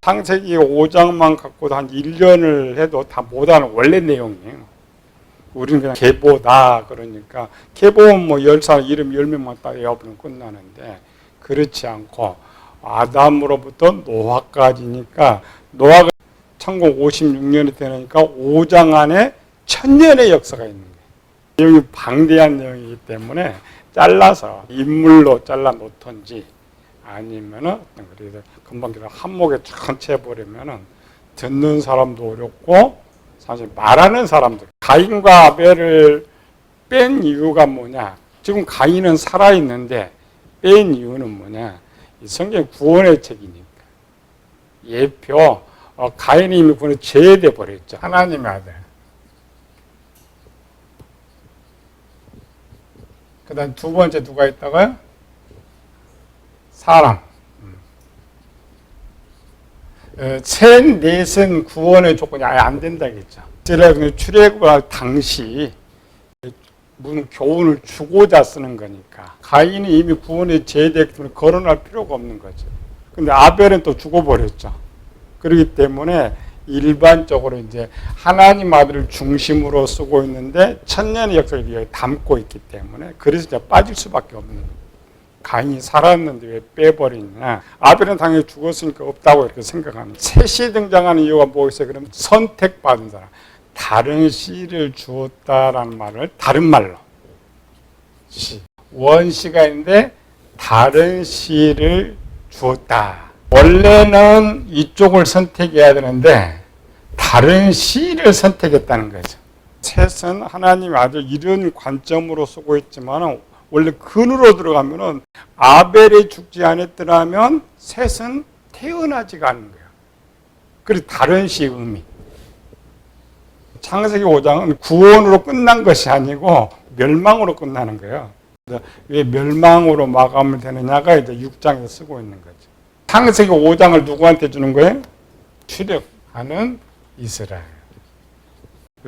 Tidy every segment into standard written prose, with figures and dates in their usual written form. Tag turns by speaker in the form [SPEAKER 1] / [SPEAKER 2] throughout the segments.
[SPEAKER 1] 창세기 5장만 갖고도 한 1년을 해도 다 못하는 원래 내용이에요. 우리는 그냥 계보다 그러니까 계보면 뭐 10살 이름 10명만 딱 외워보면 끝나는데 그렇지 않고 아담으로부터 노아까지니까 노아가 1956년이 되니까 5장 안에 1000년의 역사가 있는 거예요. 내용이 방대한 내용이기 때문에 잘라서 인물로 잘라 놓던지 아니면은 그래서 금방 한목에 전체 해버리면은 듣는 사람도 어렵고 사실 말하는 사람들 가인과 아벨을 뺀 이유가 뭐냐? 지금 가인은 살아 있는데 뺀 이유는 뭐냐? 이 성경 구원의 책이니까. 예표 가인이 이미 구원에 제외돼 버렸죠. 하나님의 아들. 그다음 두 번째 누가 있다고요? 사람. 셋, 넷은 구원의 조건이 아예 안 된다겠죠. 출애굽 당시 무슨 교훈을 주고자 쓰는 거니까. 가인이 이미 구원에 제외됐기 때문에 거론할 필요가 없는 거죠. 근데 아벨은 또 죽어버렸죠. 그렇기 때문에 일반적으로 이제 하나님 아들을 중심으로 쓰고 있는데 천년의 역사를 여기 담고 있기 때문에 그래서 이제 빠질 수밖에 없는 거예요. 가인이 살았는데 왜 빼버리냐. 아벨은 당연히 죽었으니까 없다고 이렇게 생각합니다. 셋이 등장하는 이유가 뭐겠어요? 그러면 선택받은 사람. 다른 씨를 주었다라는 말을 다른 말로. 씨. 원씨가 있는데 다른 씨를 주었다. 원래는 이쪽을 선택해야 되는데 다른 씨를 선택했다는 거죠. 셋은 하나님의 아들 이런 관점으로 쓰고 있지만 원래 근으로 들어가면은 아벨이 죽지 않았더라면 셋은 태어나지가 않는 거예요. 그리고 다른 씨 의미. 창세기 5장은 구원으로 끝난 것이 아니고 멸망으로 끝나는 거예요. 왜 멸망으로 마감을 되느냐가 이제 6장에서 쓰고 있는 거죠. 창세기 5장을 누구한테 주는 거예요? 출애굽하는 이스라엘.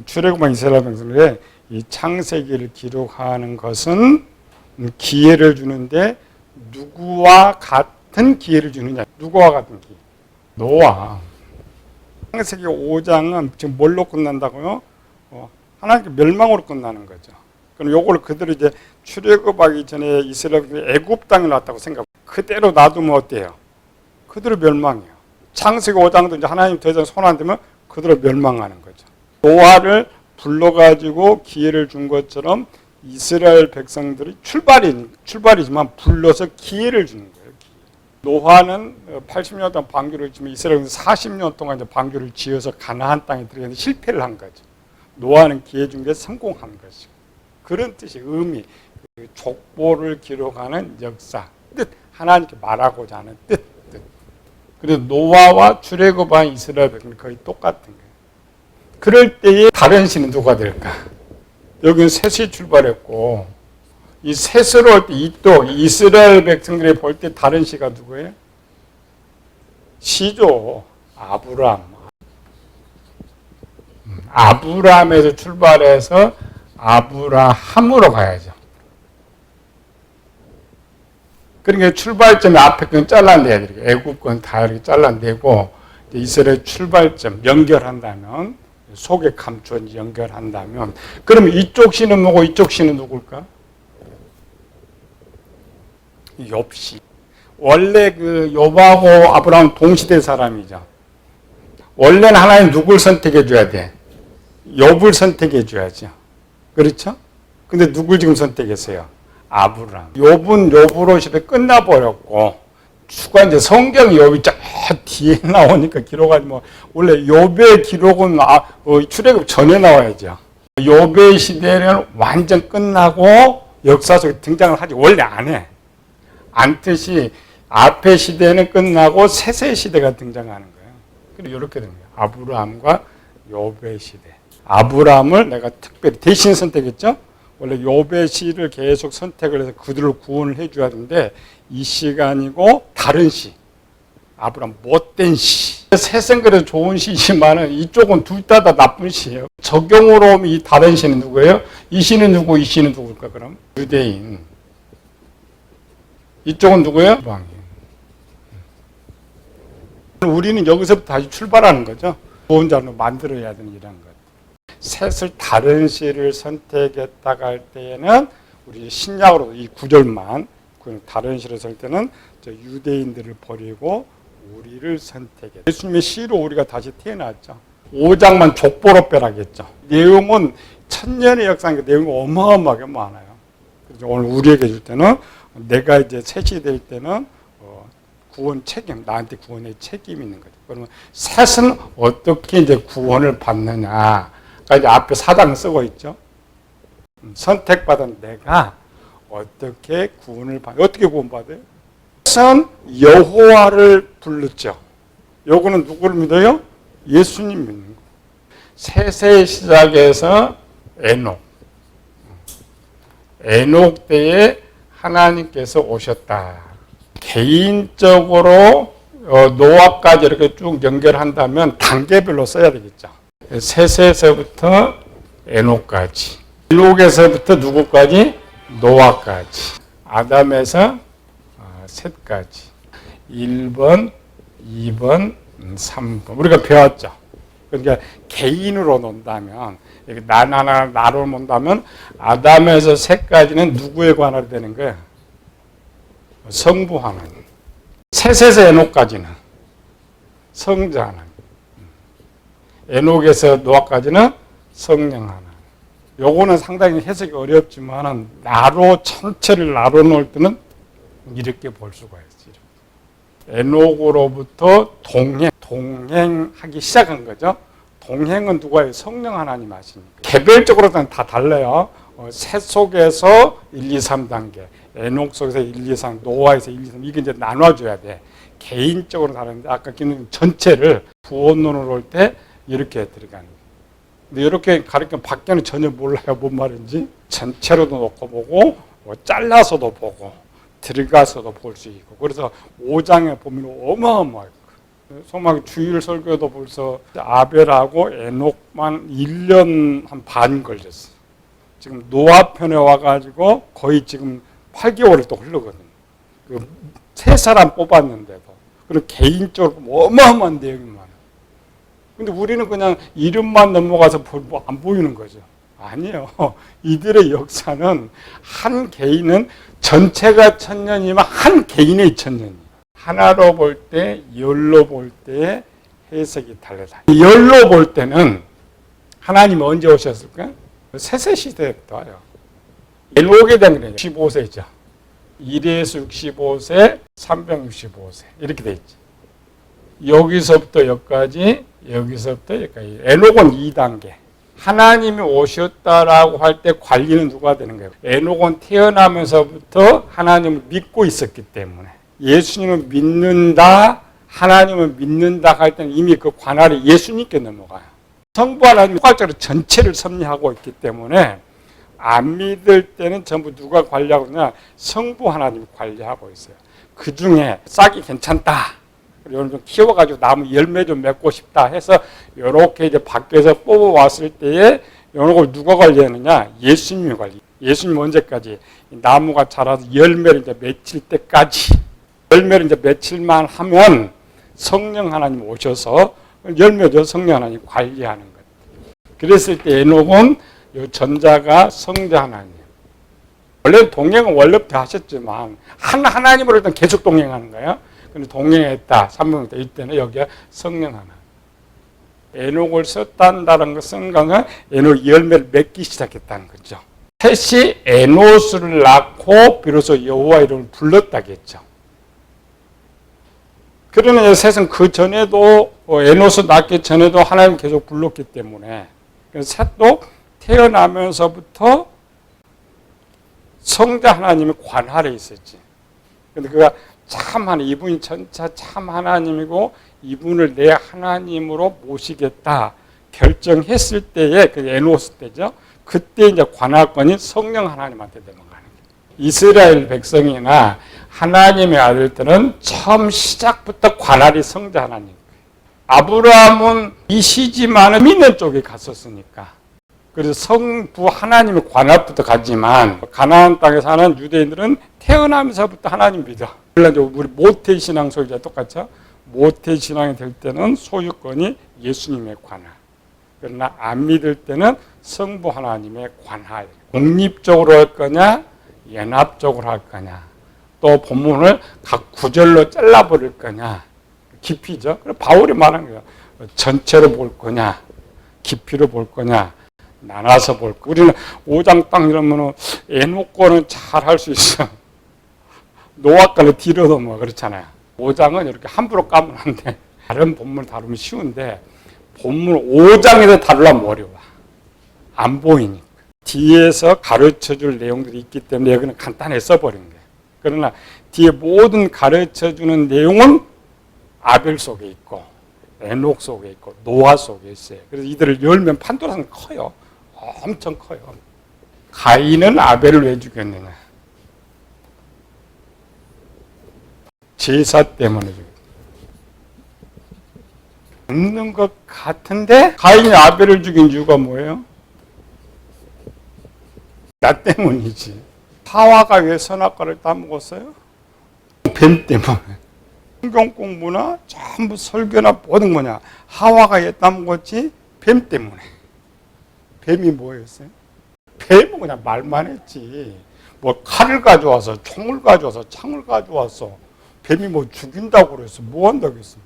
[SPEAKER 1] 출애굽한 이스라엘 백성들의 이 창세기를 기록하는 것은 기회를 주는데 누구와 같은 기회를 주느냐? 누구와 같은 기회? 노아. 창세기 5장은 지금 뭘로 끝난다고요? 하나님께 멸망으로 끝나는 거죠. 그럼 요걸 그대로 이제 출애굽하기 전에 이스라엘이 애굽 땅에 났다고 생각. 그대로 놔두면 어때요? 그대로 멸망이에요. 창세기 5장도 이제 하나님 더 이상 손 안 대면 그대로 멸망하는 거죠. 노아를 불러가지고 기회를 준 것처럼 이스라엘 백성들이 출발이지만 불러서 기회를 주는 거예요. 노아는 80년 동안 방주를 했지만 이스라엘은 40년 동안 이제 방주를 지어서 가나안 땅에 들어가는데 실패를 한 거죠. 노아는 기회 준 게 성공한 것이고 그런 뜻이 의미, 족보를 기록하는 역사, 뜻 하나님께 말하고자 하는 뜻. 그래서 노아와 출애굽한 이스라엘 백성이 거의 똑같은 거예요. 그럴 때에 다른 씨는 누가 될까? 여기는 셋이 출발했고 이 셋으로 올 때 또 이스라엘 백성들이 볼 때 다른 씨가 누구예요? 시죠. 아브람. 아브람에서 출발해서 아브라함으로 가야죠. 그러니까 출발점에 앞에 건 잘라내야 돼요. 애굽 건 다 이렇게 잘라내고 이스라엘 출발점 연결한다면 속에 감춘 연결한다면 그러면 이쪽 씨는 뭐고 이쪽 씨는 누굴까? 욥씨. 원래 그 욥하고 아브라함은 동시대 사람이죠. 원래는 하나님 누굴 선택해 줘야 돼? 욥을 선택해 줘야죠. 그렇죠? 근데 누굴 지금 선택했어요? 아브라함. 욥은 욥으로 시대 끝나버렸고 추가 이제 성경 욥이 쫙 뒤에 나오니까 기록하지 뭐 원래 욥의 기록은 출애굽 전에 나와야죠. 욥의 시대는 완전 끝나고 역사 속에 등장을 하지 원래 안 해. 않듯이 앞의 시대는 끝나고 셋의 시대가 등장하는 거예요. 그리고 이렇게 됩니다. 아브라함과 욥의 시대. 아브라함을 내가 특별히 대신 선택했죠. 원래 욥의 씨를 계속 선택을 해서 그들을 구원을 해줘야 하는데 이 씨가 아니고 다른 씨. 아브라함 못된 씨. 셋은 그래도 좋은 씨지만은 이쪽은 둘 다 나쁜 씨예요. 적용으로 오면 이 다른 씨는 누구예요? 이 씨는 누구, 이 씨는 누굴까 그럼? 유대인. 이쪽은 누구예요? 우리는 여기서부터 다시 출발하는 거죠. 구원자로 만들어야 되는 이런 것. 셋을 다른 씨를 선택했다가 할 때에는 우리 신약으로 이 구절만 다른 씨를 설 때는 유대인들을 버리고 우리를 선택했다. 예수님의 씨로 우리가 다시 태어났죠. 5장만 족보로 빼라겠죠. 내용은 천년의 역사니까 내용이 어마어마하게 많아요. 그래서 오늘 우리에게 줄 때는 내가 이제 셋이 될 때는 구원 책임, 나한테 구원의 책임이 있는 거죠. 그러면 셋은 어떻게 이제 구원을 받느냐. 이제 앞에 4장 쓰고 있죠. 선택받은 내가 어떻게 구원을 받아요? 어떻게 구원받아요? 셋은 여호와를 불렀죠. 요거는 누구를 믿어요? 예수님 믿는 거. 셋의 시작에서 에녹 때에 하나님께서 오셨다. 개인적으로 노아까지 이렇게 쭉 연결한다면 단계별로 써야 되겠죠. 셋에서부터 에녹까지, 에녹에서부터 누구까지? 노아까지, 아담에서 셋까지, 1번, 2번, 3번 우리가 배웠죠. 그러니까 개인으로 논다면 나로 논다면 아담에서 셋까지는 누구에 관하여 되는 거예요? 성부 하나님. 셋에서 에녹까지는 성자 하나님. 에녹에서 노아까지는 성령 하나님. 요거는 상당히 해석이 어렵지만 전체를 나로 놓을 때는 이렇게 볼 수가 있어요. 에녹으로부터 동행하기 시작한 거죠. 동행은 누가 해요? 성령 하나님 하시니까. 개별적으로는 다 달라요. 셋 속에서 1, 2, 3단계, 에녹 속에서 1, 2, 3, 노아에서 1, 2, 3 이게 이제 나눠줘야 돼. 개인적으로 다른데 아까 기는 전체를 구원론으로 올 때 이렇게 들어가는 거예요. 근데 이렇게 가르치면 밖에는 전혀 몰라요. 뭔 말인지. 전체로도 놓고 보고 잘라서도 보고 들어가서도 볼 수 있고. 그래서 5장에 보면 어마어마해요. 소망 주일 설교도 벌써 아벨하고 에녹만 1년 한 반 걸렸어. 지금 노아 편에 와가지고 거의 지금 8개월을 또 흐르거든요. 세 사람 뽑았는데도. 그리고 개인적으로 어마어마한 내용이 많아요. 근데 우리는 그냥 이름만 넘어가서 안 보이는 거죠. 아니에요. 이들의 역사는 한 개인은 전체가 천년이면 한 개인의 천년이에요. 하나로 볼 때, 열로 볼 때 해석이 달라요. 열로 볼 때는 하나님이 언제 오셨을까요? 세세 시대부터 와요. 에녹에 대한 게 65세죠. 1에서 65세, 365세 이렇게 돼 있죠. 여기서부터 여기까지, 여기서부터 여기까지. 에녹은 2단계. 하나님이 오셨다라고 할 때 관리는 누가 되는 거예요? 에녹은 태어나면서부터 하나님을 믿고 있었기 때문에 예수님을 믿는다, 하나님을 믿는다 할 때는 이미 그 관할이 예수님께 넘어가요. 성부 하나님이 포괄적으로 전체를 섭리하고 있기 때문에 안 믿을 때는 전부 누가 관리하고 있냐? 성부 하나님이 관리하고 있어요. 그 중에 싹이 괜찮다. 이런 좀 키워가지고 나무 열매 좀 맺고 싶다 해서 이렇게 이제 밖에서 뽑아왔을 때에 이런 걸 누가 관리하느냐? 예수님이 관리. 예수님 언제까지? 나무가 자라서 열매를 이제 맺힐 때까지. 열매를 이제 맺힐만 하면 성령 하나님 오셔서 열매도 성령 하나님 관리하는 것. 그랬을 때 에녹은 전자가 성자 하나님. 원래 동행은 원래부터 하셨지만 하나님으로 일단 계속 동행하는 거예요. 근데 동행했다, 삼명했다 이때는 여기가 성령 하나. 에녹을 썼다는 것은 에녹 열매를 맺기 시작했다는 거죠. 셋이 에노스를 낳고 비로소 여호와 이름을 불렀다겠죠. 그러나 셋은 그 전에도 에노스 낳기 전에도 하나님 계속 불렀기 때문에 셋도 태어나면서부터 성자 하나님의 관할에 있었지. 근데 그가 참 하나님, 이분이 전차 참 하나님이고 이분을 내 하나님으로 모시겠다 결정했을 때에 그 에노스 때죠. 그때 이제 관할권이 성령 하나님한테 넘어가는 거예요. 이스라엘 백성이나 하나님의 아들들은 처음 시작부터 관할이 성자 하나님. 아브라함은 이시지만 믿는 쪽에 갔었으니까. 그래서 성부 하나님의 관할부터 가지만 가나안 땅에 사는 유대인들은 태어나면서부터 하나님 믿어. 물론 우리 모태 신앙 소리자 똑같죠. 모태신앙이 될 때는 소유권이 예수님에 관하. 그러나 안 믿을 때는 성부 하나님에 관하. 독립적으로 할 거냐, 연합적으로 할 거냐. 또 본문을 각 구절로 잘라버릴 거냐. 깊이죠. 그래서 바울이 말한 거예요. 전체로 볼 거냐, 깊이로 볼 거냐, 나눠서 볼 거냐. 우리는 5장 딱 이러면 에놓고는 잘 할 수 있어. 노아과를 뒤로도 뭐 그렇잖아요. 5장은 이렇게 함부로 까면 안 돼. 다른 본문을 다루면 쉬운데 본문 5장에서 다루려면 어려워. 안 보이니까. 뒤에서 가르쳐줄 내용들이 있기 때문에 여기는 간단히 써버린 거예요. 그러나 뒤에 모든 가르쳐주는 내용은 아벨 속에 있고 에녹 속에 있고 노아 속에 있어요. 그래서 이들을 열면 판도라는 커요. 엄청 커요. 가인은 아벨을 왜 죽였느냐? 제사 때문에 죽였어요. 없는 것 같은데 가인이 아벨을 죽인 이유가 뭐예요? 나 때문이지. 하와가 왜 선악과를 따먹었어요? 뱀 때문에. 성경 공부나 전부 설교나 모든 거냐. 하와가 왜 따먹었지? 뱀 때문에. 뱀이 뭐였어요? 뱀은 그냥 말만 했지. 뭐 칼을 가져와서 총을 가져와서 창을 가져와서 뱀이 뭐 죽인다고 그랬어. 뭐 한다고 했어.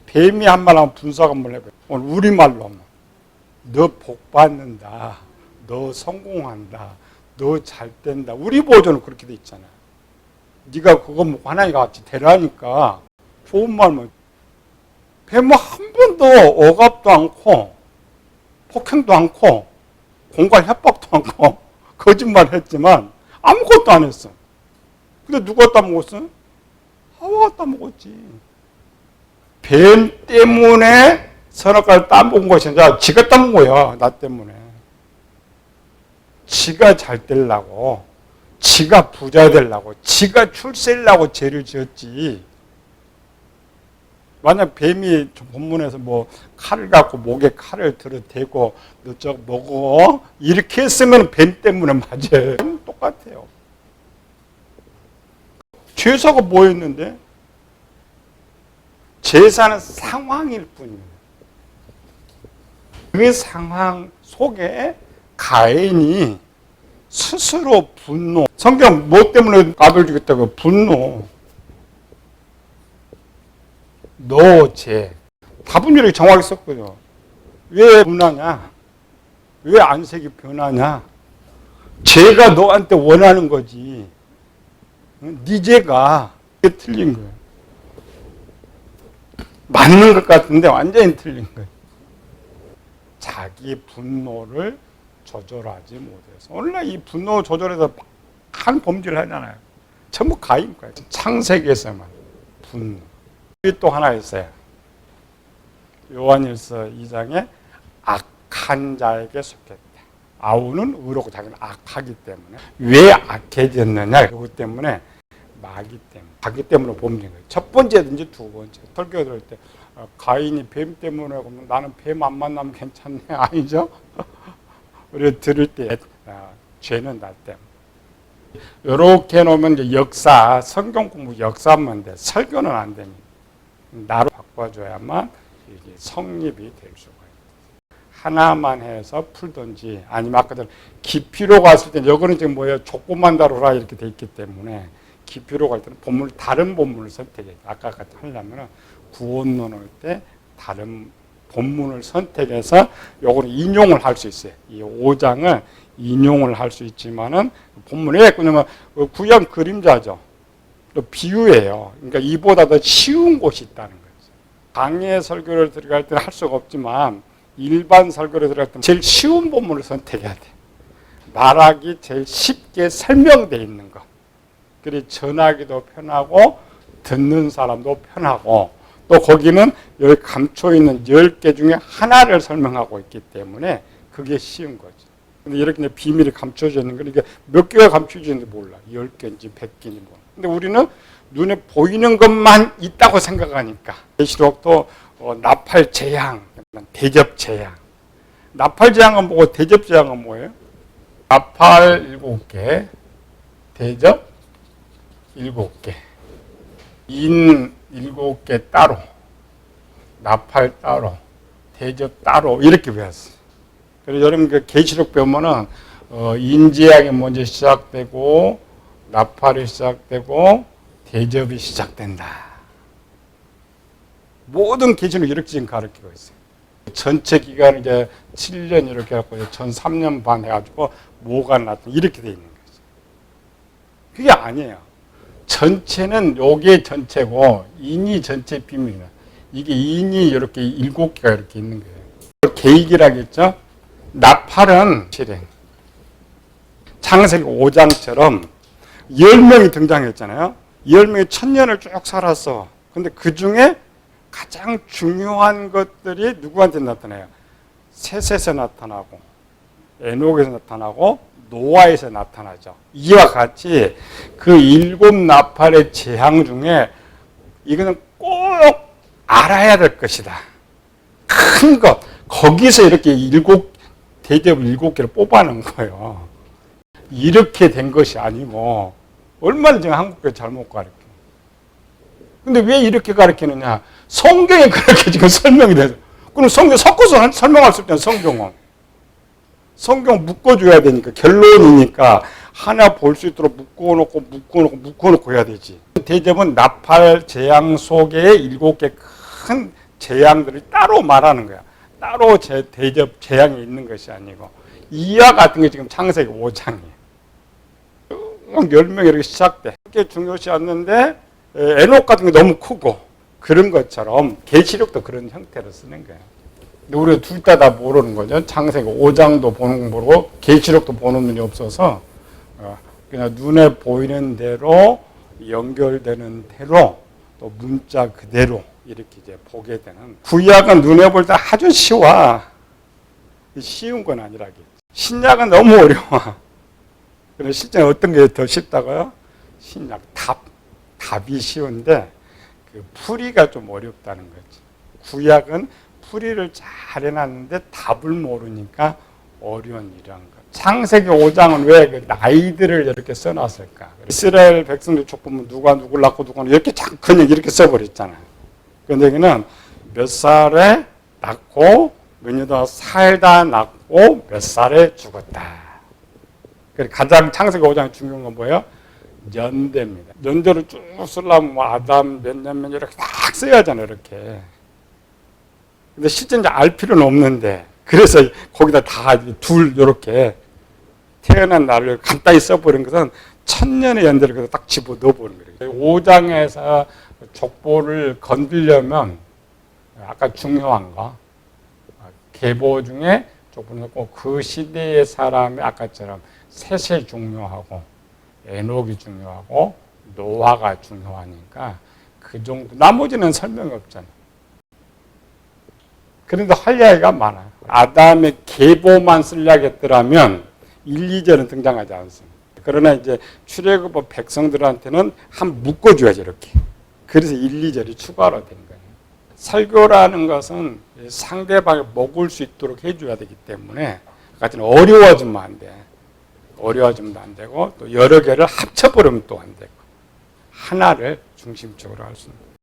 [SPEAKER 1] 뱀이 한 말 하면 분석 한번 해봐요. 오늘 우리말로 하면 너 복 받는다. 너 성공한다. 너 잘 된다. 우리 버전은 그렇게 돼 있잖아요. 네가 그거 뭐 하나님과 같이 되라니까 좋은 말만. 뱀은 한 번도 억압도 않고 폭행도 않고 공갈 협박도 않고 거짓말 했지만 아무것도 안 했어. 근데 누가 따먹었어? 하와가 따먹었지. 뱀 때문에 선악과를 따먹은 것이 아니라 지가 따먹은 거야. 나 때문에. 지가 잘 되려고, 지가 부자 되려고, 지가 출세하려고 죄를 지었지. 만약 뱀이 본문에서 뭐 칼을 갖고 목에 칼을 들어 대고 너 저거 먹어 이렇게 했으면 뱀 때문에 맞아요. 똑같아요. 제사가 뭐였는데? 제사는 상황일 뿐이에요. 그 상황 속에 가인이 스스로 분노. 성경 뭐 때문에 아벨 죽였다고? 분노. 너 죄. 답은 이렇게 정확히 썼거든요. 왜 분하냐? 왜 안색이 변하냐? 죄가 너한테 원하는 거지. 네 죄가 그게 틀린 거예요. 맞는 것 같은데 완전히 틀린 거예요. 자기 분노를 조절하지 못해서. 원래 이 분노 조절해서 한 범죄를 하잖아요. 전부 가인 거예요. 창세기에서만 분노. 또 하나 있어요. 요한일서 2장에 악한 자에게 속했다. 아우는 의롭고 자기는 악하기 때문에. 왜 악해졌느냐? 그것 때문에 마귀 때문에. 자기 때문에 범죄인 거예요. 첫 번째든지 두 번째. 설교 들을 때 가인이 뱀 때문에 그러면 나는 뱀 안 만나면 괜찮네. 아니죠? 우리 들을 때 죄는 나 때문에. 이렇게 놓으면 이제 역사, 성경 공부 역사만 돼. 설교는 안 되니까. 나로 바꿔줘야만 이게 성립이 될 수가 있다. 하나만 해서 풀든지 아니면 아까 전 깊이로 갔을 때 여기는 지금 뭐예요? 조금만 다루라 이렇게 돼 있기 때문에 깊이로 갈 때는 본문 다른 본문을 선택해. 아까 같이 하려면 구원론 할 때 다른 본문을 선택해서 요거는 인용을 할 수 있어요. 이 5장은 인용을 할 수 있지만은 본문에 왜냐면 구약 그림자죠. 또 비유예요. 그러니까 이보다 더 쉬운 곳이 있다는 거죠. 강의 설교를 들어갈 때는 할 수가 없지만 일반 설교를 들어갈 때는 제일 쉬운 본문을 선택해야 돼. 말하기 제일 쉽게 설명되어 있는 것. 그리고 전하기도 편하고 듣는 사람도 편하고 또 거기는 여기 감춰있는 10개 중에 하나를 설명하고 있기 때문에 그게 쉬운 거죠. 근데 이렇게 비밀이 감춰져 있는 거니까 몇 개가 감춰져 있는지 몰라. 10개인지 100개인지 몰라. 근데 우리는 눈에 보이는 것만 있다고 생각하니까. 계시록도 나팔 재앙, 대접 재앙. 나팔 재앙은 뭐고 대접 재앙은 뭐예요? 나팔 7개, 대접 7개. 인 7개 따로, 나팔 따로, 대접 따로 이렇게 배웠어요. 그래서 여러분 그 계시록 배우면은 인지학이 먼저 시작되고 나팔이 시작되고 대접이 시작된다. 모든 계시록 이렇게 지금 가르치고 있어요. 전체 기간을 이제 7년 이렇게 해갖고 전 3년 반 해가지고 뭐가 나타나 이렇게 돼 있는 거죠. 그게 아니에요. 전체는 요게 전체고 인이 전체 비밀이에요. 이게 인이 이렇게 7개가 이렇게 있는 거예요. 계익이라겠죠? 나팔은 실행. 창세기 5장처럼 10명이 등장했잖아요. 10명이 1000년을 쭉 살았어. 근데 그 중에 가장 중요한 것들이 누구한테 나타나요? 셋에서 나타나고, 에녹에서 나타나고, 노아에서 나타나죠. 이와 같이 그 7 나팔의 재앙 중에 이거는 꼭 알아야 될 것이다. 큰 것. 거기서 이렇게 대접을 7개를 뽑아놓은 거예요. 이렇게 된 것이 아니고, 얼마나 지금 한국에 잘못 가르쳐. 근데 왜 이렇게 가르치느냐? 성경에 그렇게 지금 설명이 돼서. 그럼 성경 섞어서 설명할 수 있잖아요, 성경은. 성경 묶어줘야 되니까, 결론이니까 하나 볼 수 있도록 묶어놓고 해야 되지. 대접은 나팔 재앙 속에 7개 큰 재앙들을 따로 말하는 거야. 따로 대접 재앙이 있는 것이 아니고. 이와 같은 게 지금 창세기 5장이에요. 10명이 이렇게 시작돼. 그게 중요시 않는데, 에녹 같은 게 너무 크고, 그런 것처럼 계시록도 그런 형태로 쓰는 거예요. 근데 우리가 둘 다 모르는 거죠. 창세기 5장도 보는 거 모르고 계시록도 보는 눈이 없어서 그냥 눈에 보이는 대로 연결되는 대로 또 문자 그대로 이렇게 이제 보게 되는. 구약은 눈에 볼 때 아주 쉬워. 쉬운 건 아니라겠지. 신약은 너무 어려워. 그런데 실제 어떤 게 더 쉽다고요? 신약 답이 쉬운데 그 풀이가 좀 어렵다는 거지. 구약은 풀이를 잘 해놨는데 답을 모르니까 어려운 일이란 거. 창세기 5장은 왜 그 나이들을 이렇게 써놨을까? 이스라엘 백성들 쪽 보면 누가 누굴 낳고 누구는 이렇게 그냥 이렇게 써버렸잖아요. 그런데 여기는 몇 살에 낳고 몇 년 더 살다 낳고 몇 살에 죽었다. 가장 창세기 5장의 중요한 건 뭐예요? 연대입니다. 연대를 쭉 쓰려면 뭐 아담 몇 년 이렇게 딱 써야 하잖아요, 이렇게. 근데 실제 이제 알 필요는 없는데, 그래서 거기다 다 이렇게 태어난 날을 간단히 써버린 것은 1000년의 연대를 그래서 딱 집어 넣어버린 거예요. 5장에서 족보를 건드려면 아까 중요한 거, 계보 중에 족보는 없고 그 시대의 사람이 아까처럼 셋이 중요하고 에녹이 중요하고 노아가 중요하니까 그 정도. 나머지는 설명이 없잖아요. 그런데 할 이야기가 많아요. 아담의 계보만 쓰려겠더라면 1, 2절은 등장하지 않습니다. 그러나 이제 출애굽 백성들한테는 한 묶어줘야죠, 이렇게. 그래서 1, 2절이 추가로 된 거예요. 설교라는 것은 상대방이 먹을 수 있도록 해줘야 되기 때문에 같은 어려워지면 안 돼. 어려워지면 안 되고 또 여러 개를 합쳐버리면 또 안 되고 하나를 중심적으로 할 수 있는.